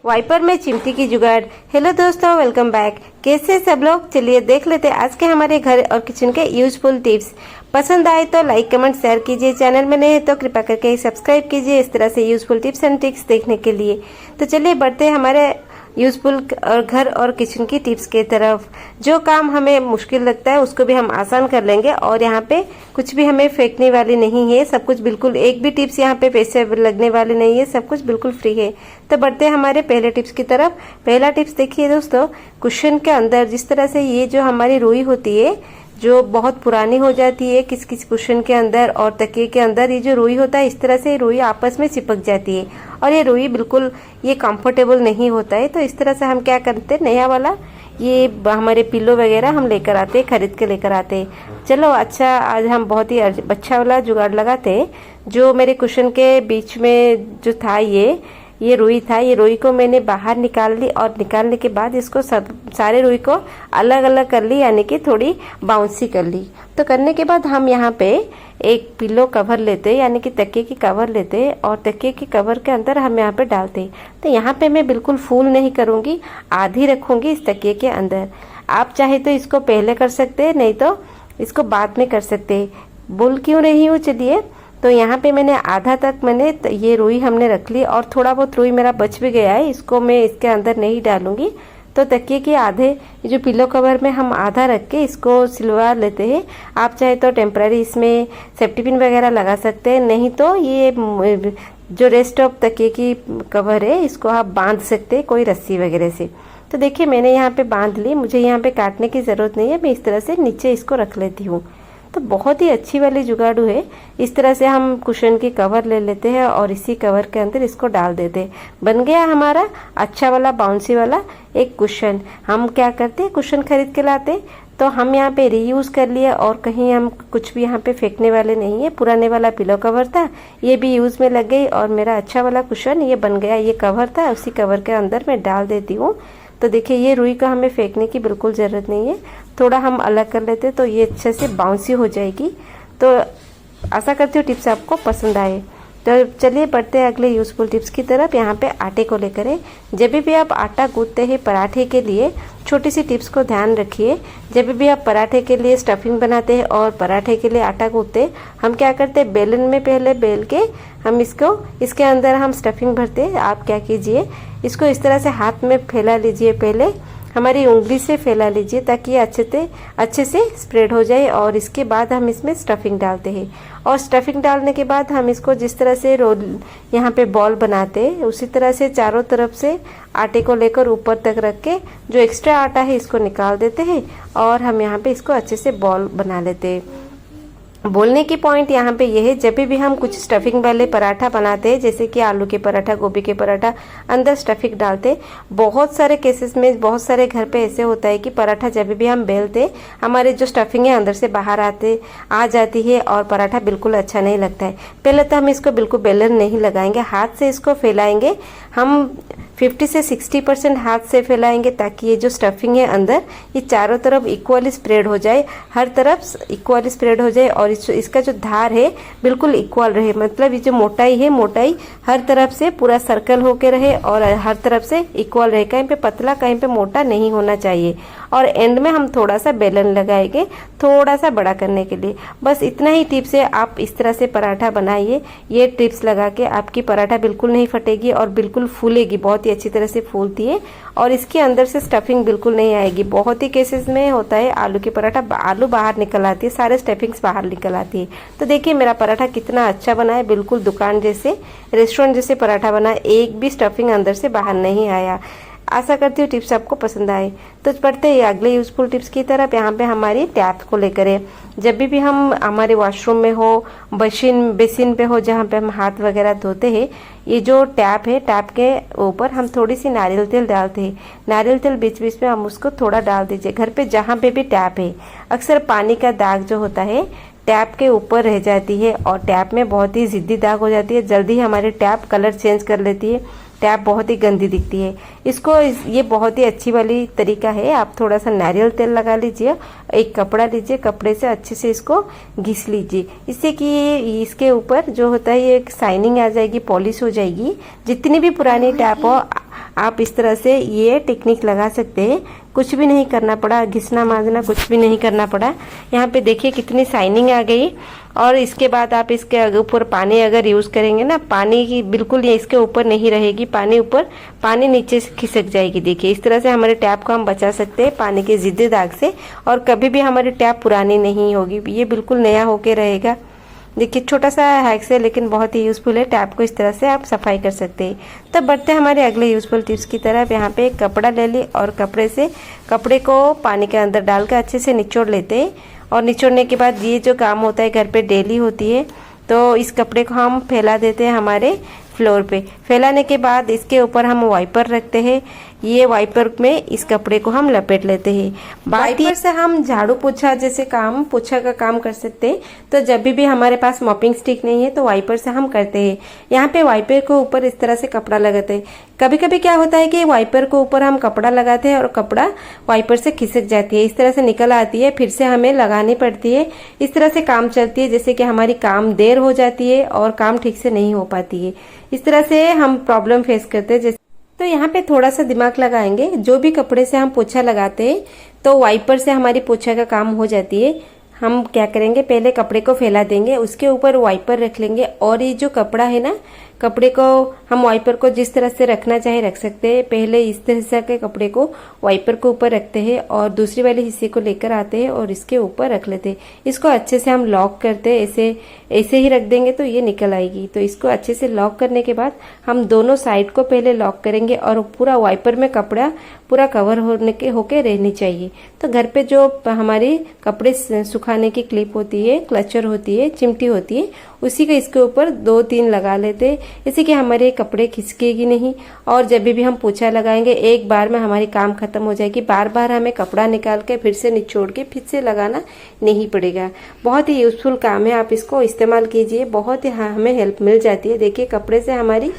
Wiper में चिमटी की जुगाड़। हेलो दोस्तों, वेलकम बैक। कैसे सब लोग? चलिए देख लेते हैं आज के हमारे घर और किचन के यूजफुल टिप्स। पसंद आए तो लाइक कमेंट शेयर कीजिए। चैनल में नए हैं तो कृपया करके सब्सक्राइब कीजिए इस तरह से यूजफुल टिप्स एंड ट्रिक्स देखने के लिए। तो चलिए बढ़ते हैं हमारे यूजफुल और घर और किचन की टिप्स की तरफ। जो काम हमें मुश्किल लगता है उसको भी हम आसान कर लेंगे और यहाँ पे कुछ भी हमें फेंकने वाली नहीं है। सब कुछ बिल्कुल, एक भी टिप्स यहाँ पे पैसे लगने वाले नहीं है, सब कुछ बिल्कुल फ्री है। तो बढ़ते हैं हमारे पहले टिप्स की तरफ। पहला टिप्स देखिए दोस्तों, कुशन के अंदर जिस तरह से ये जो हमारी रुई होती है जो बहुत पुरानी हो जाती है, किस किस कुशन के अंदर और तकिए के अंदर ये जो रुई होता है, इस तरह से रुई आपस में चिपक जाती है और ये रुई बिल्कुल ये कंफर्टेबल नहीं होता है। तो इस तरह से हम क्या करते हैं, नया वाला ये हमारे पिल्लो वगैरह हम लेकर आते हैं, खरीद के लेकर आते हैं। चलो अच्छा, आज हम बहुत ही अच्छा वाला जुगाड़ लगाते हैं। जो मेरे कुशन के बीच में जो था ये रुई था, ये रुई को मैंने बाहर निकाल ली और निकालने के बाद इसको सब सारे रुई को अलग अलग कर ली, यानी कि थोड़ी बाउंसी कर ली। तो करने के बाद हम यहाँ पे एक पिलो कवर लेते, यानी कि तकिए की कवर लेते और तकिए की कवर के अंदर हम यहाँ पे डालते। तो यहाँ पे मैं बिल्कुल फुल नहीं करूँगी, आधी रखूँगी इस तकिए के अंदर। आप चाहे तो इसको पहले कर सकते हैं, नहीं तो इसको बाद में कर सकते हैं। बोल क्यों रही हूँ, चलिए। तो यहाँ पे मैंने आधा तक ये रुई हमने रख ली और थोड़ा बहुत रुई मेरा बच भी गया है, इसको मैं इसके अंदर नहीं डालूंगी। तो तकिए के आधे जो पिलो कवर में हम आधा रख के इसको सिलवा लेते हैं। आप चाहे तो टेम्पररी इसमें सेफ्टी पिन वगैरह लगा सकते हैं, नहीं तो ये जो रेस्ट ऑफ तकिए की कवर है इसको आप बांध सकते हैं कोई रस्सी वगैरह से। तो देखिए मैंने यहाँ पे बांध ली, मुझे यहाँ पे काटने की ज़रूरत नहीं है, मैं इस तरह से नीचे इसको रख लेती हूँ। तो बहुत ही अच्छी वाली जुगाड़ू है। इस तरह से हम कुशन की कवर ले लेते हैं और इसी कवर के अंदर इसको डाल देते हैं। बन गया हमारा अच्छा वाला बाउंसी वाला एक कुशन। हम क्या करते हैं, कुशन खरीद के लाते तो हम यहाँ पे रीयूज़ कर लिए और कहीं हम कुछ भी यहाँ पे फेंकने वाले नहीं है। पुराने वाला पिलो कवर था, ये भी यूज़ में लग गई और मेरा अच्छा वाला कुशन ये बन गया। ये कवर था, उसी कवर के अंदर मैं डाल देती हूँ। तो देखिए ये रुई का हमें फेंकने की बिल्कुल ज़रूरत नहीं है, थोड़ा हम अलग कर लेते तो ये अच्छे से बाउंसी हो जाएगी। तो आशा करती हूँ टिप्स आपको पसंद आए। तो चलिए बढ़ते हैं अगले यूज़फुल टिप्स की तरफ। यहाँ पे आटे को लेकर है। जब भी आप आटा गूंथते हैं पराठे के लिए, छोटी सी टिप्स को ध्यान रखिए। जब भी आप पराठे के लिए स्टफिंग बनाते हैं और पराठे के लिए आटा गूंथते हैं, हम क्या करते हैं, बेलन में पहले बेल के हम इसके अंदर हम स्टफिंग भरते हैं। आप क्या कीजिए, इसको इस तरह से हाथ में फैला लीजिए, पहले हमारी उंगली से फैला लीजिए ताकि ये अच्छे से स्प्रेड हो जाए। और इसके बाद हम इसमें स्टफिंग डालते हैं और स्टफिंग डालने के बाद हम इसको जिस तरह से रोल यहाँ पे बॉल बनाते हैं, उसी तरह से चारों तरफ से आटे को लेकर ऊपर तक रख के जो एक्स्ट्रा आटा है इसको निकाल देते हैं और हम यहाँ पे इसको अच्छे से बॉल बना लेते हैं। बोलने की पॉइंट यहाँ पे यह है, जब भी हम कुछ स्टफिंग वाले पराठा बनाते हैं, जैसे कि आलू के पराठा, गोभी के पराठा, अंदर स्टफिंग डालते, बहुत सारे केसेस में बहुत सारे घर पे ऐसे होता है कि पराठा जब भी हम बेलते हमारे जो स्टफिंग है अंदर से बाहर आ जाती है और पराठा बिल्कुल अच्छा नहीं लगता है। पहले तो हम इसको बिल्कुल बेलन नहीं लगाएंगे, हाथ से इसको फैलाएंगे। हम 50 से 60% हाथ से फैलाएंगे ताकि ये जो स्टफिंग है अंदर ये चारों तरफ इक्वली स्प्रेड हो जाए, हर तरफ इक्वली स्प्रेड हो जाए और इसका जो धार है बिल्कुल इक्वल रहे। मतलब ये जो मोटाई है, मोटाई हर तरफ से पूरा सर्कल होके रहे और हर तरफ से इक्वल रहे, कहीं पे पतला कहीं पे मोटा नहीं होना चाहिए। और एंड में हम थोड़ा सा बेलन लगाएंगे थोड़ा सा बड़ा करने के लिए। बस इतना ही टिप्स है, आप इस तरह से पराठा बनाइए। ये टिप्स लगा के आपकी पराठा बिल्कुल नहीं फटेगी और बिल्कुल फूलेगी, बहुत ही अच्छी तरह से फूलती है और इसके अंदर से स्टफिंग बिल्कुल नहीं आएगी। बहुत ही केसेस में होता है आलू की पराठा आलू बाहर निकल आती है, सारे स्टफिंग्स बाहर निकल आती है। तो देखिए मेरा पराठा कितना अच्छा बना है, बिल्कुल दुकान जैसे, रेस्टोरेंट जैसे पराठा बना, एक भी स्टफिंग अंदर से बाहर नहीं आया। आशा करती हूँ टिप्स आपको पसंद आए। तो बढ़ते हैं अगले यूजफुल टिप्स की तरफ। यहाँ पे हमारी टैप को लेकर है। जब भी हम हमारे वॉशरूम में हो, बेसिन पे हो, जहाँ पे हम हाथ वगैरह धोते हैं, ये जो टैप है, टैप के ऊपर हम थोड़ी सी नारियल तेल डालते हैं। नारियल तेल बीच बीच में हम उसको थोड़ा डाल दीजिए। घर पे जहाँ पे भी टैप है, अक्सर पानी का दाग जो होता है टैप के ऊपर रह जाती है और टैप में बहुत ही जिद्दी दाग हो जाती है। जल्दी हमारी टैप कलर चेंज कर लेती है, टैप बहुत ही गंदी दिखती है। ये बहुत ही अच्छी वाली तरीका है। आप थोड़ा सा नारियल तेल लगा लीजिए, एक कपड़ा लीजिए, कपड़े से अच्छे से इसको घिस लीजिए, इससे कि इसके ऊपर जो होता है ये एक शाइनिंग आ जाएगी, पॉलिश हो जाएगी। जितनी भी पुरानी टैप हो आप इस तरह से ये टेक्निक लगा सकते हैं। कुछ भी नहीं करना पड़ा, घिसना मांजना कुछ भी नहीं करना पड़ा। यहाँ पे देखिए कितनी शाइनिंग आ गई। और इसके बाद आप इसके ऊपर पानी अगर यूज़ करेंगे ना, पानी की बिल्कुल ये इसके ऊपर नहीं रहेगी, पानी ऊपर, पानी नीचे से खिसक जाएगी। देखिए इस तरह से हमारे टैप को हम बचा सकते हैं पानी के ज़िद्दी दाग से, और कभी भी हमारी टैप पुरानी नहीं होगी, ये बिल्कुल नया होके रहेगा। देखिए छोटा सा हैक्स है लेकिन बहुत ही यूज़फुल है। टैप को इस तरह से आप सफाई कर सकते हैं। तब बढ़ते हैं हमारे अगले यूज़फुल टिप्स की तरफ। यहाँ पे एक कपड़ा ले ली और कपड़े को पानी के अंदर डालकर अच्छे से निचोड़ लेते हैं। और निचोड़ने के बाद ये जो काम होता है घर पे डेली होती है, तो इस कपड़े को हम फैला देते हैं हमारे फ्लोर पे। फैलाने के बाद इसके ऊपर हम वाइपर रखते हैं। ये वाइपर में इस कपड़े को हम लपेट लेते हैं। वाइपर से हम झाड़ू पोछा जैसे काम, पोछा का काम कर सकते हैं। तो जब भी हमारे पास मॉपिंग स्टिक नहीं है तो वाइपर से हम करते हैं। यहाँ पे वाइपर को ऊपर इस तरह से कपड़ा लगाते हैं। कभी कभी क्या होता है कि वाइपर को ऊपर हम कपड़ा लगाते हैं और कपड़ा वाइपर से खिसक जाती है, इस तरह से निकल आती है, फिर से हमें लगानी पड़ती है। इस तरह से काम चलती है, जैसे कि हमारी काम देर हो जाती है और काम ठीक से नहीं हो पाती है। इस तरह से हम प्रॉब्लम फेस करते हैं। तो यहाँ पे थोड़ा सा दिमाग लगाएंगे। जो भी कपड़े से हम पोछा लगाते हैं तो वाइपर से हमारी पोछा का काम हो जाती है। हम क्या करेंगे, पहले कपड़े को फैला देंगे, उसके ऊपर वाइपर रख लेंगे, और ये जो कपड़ा है ना, कपड़े को हम वाइपर को जिस तरह से रखना चाहे रख सकते हैं। पहले इस हिस्से के कपड़े को वाइपर के ऊपर रखते हैं और दूसरी वाले हिस्से को लेकर आते हैं और इसके ऊपर रख लेते हैं। इसको अच्छे से हम लॉक करते हैं, ऐसे ही रख देंगे तो ये निकल आएगी। तो इसको अच्छे से लॉक करने के बाद हम दोनों साइड को पहले लॉक करेंगे और पूरा वाइपर में कपड़ा पूरा कवर होके रहनी चाहिए। तो घर पे जो हमारी कपड़े सुखाने की क्लिप होती है, क्लचर होती है, चिमटी होती है, उसी का इसके ऊपर 2-3 लगा लेते, जैसे कि हमारे कपड़े खिसकेगी नहीं। और जब भी हम पोछा लगाएंगे एक बार में हमारी काम खत्म हो जाएगी। बार बार हमें कपड़ा निकाल के फिर से निचोड़ के फिर से लगाना नहीं पड़ेगा। बहुत ही यूजफुल काम है, आप इसको इस्तेमाल कीजिए, बहुत ही हमें हेल्प मिल जाती है। देखिए कपड़े से हमारी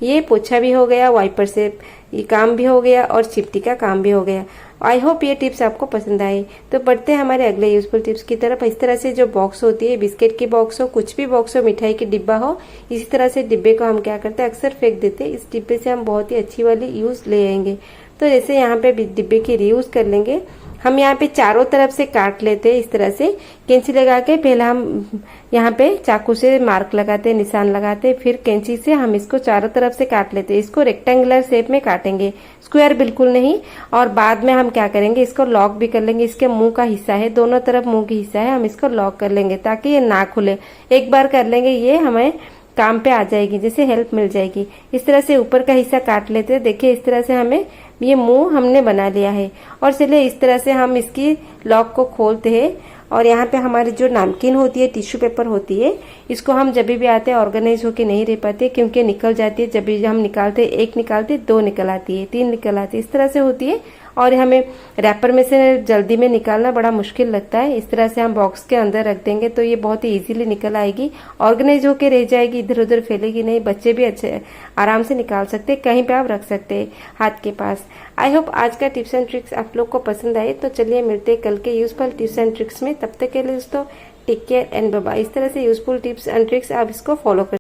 ये पोछा भी हो गया, वाइपर से ये काम भी हो गया और चिमटी का काम भी हो गया। आई होप ये टिप्स आपको पसंद आए। तो बढ़ते हैं हमारे अगले यूजफुल टिप्स की तरफ। इस तरह से जो बॉक्स होती है, बिस्किट की बॉक्स हो, कुछ भी बॉक्स हो, मिठाई की डिब्बा हो, इसी तरह से डिब्बे को हम क्या करते हैं, अक्सर फेंक देते हैं। इस डिब्बे से हम बहुत ही अच्छी वाली यूज ले आएंगे। तो जैसे यहाँ पे डिब्बे की रीयूज कर लेंगे। हम यहाँ पे चारों तरफ से काट लेते हैं इस तरह से कैंची लगा के। पहले हम यहाँ पे चाकू से मार्क लगाते हैं, निशान लगाते हैं, फिर कैंची से हम इसको चारों तरफ से काट लेते हैं। इसको रेक्टेंगुलर शेप में काटेंगे, स्क्वायर बिल्कुल नहीं। और बाद में हम क्या करेंगे, इसको लॉक भी कर लेंगे। इसके मुंह का हिस्सा है, दोनों तरफ मुंह की हिस्सा है, हम इसको लॉक कर लेंगे ताकि ये ना खुले। एक बार कर लेंगे, ये हमें काम पे आ जाएगी, जैसे हेल्प मिल जाएगी। इस तरह से ऊपर का हिस्सा काट लेते हैं। देखिए इस तरह से हमें ये मुंह हमने बना लिया है। और चलिए इस तरह से हम इसकी लॉक को खोलते हैं। और यहाँ पे हमारी जो नैपकिन होती है, टिश्यू पेपर होती है, इसको हम जब भी आते हैं ऑर्गेनाइज होके नहीं रह पाते, क्योंकि निकल जाती है। जब भी हम निकालते, एक निकालते 2 निकल आती है, 3 निकल आती है, इस तरह से होती है। और हमें रैपर में से जल्दी में निकालना बड़ा मुश्किल लगता है। इस तरह से हम बॉक्स के अंदर रख देंगे तो ये बहुत ही इजीली निकल आएगी, ऑर्गेनाइज होके रह जाएगी, इधर उधर फैलेगी नहीं। बच्चे भी अच्छे आराम से निकाल सकते हैं, कहीं पे आप रख सकते हैं हाथ के पास। आई होप आज का टिप्स एंड ट्रिक्स आप लोग को पसंद आए। तो चलिए मिलते हैं कल के यूजफुल टिप्स एंड ट्रिक्स में। तब तक के लिए दोस्तों take care and bye bye. इस तरह से यूजफुल टिप्स एंड ट्रिक्स आप इसको फॉलो कर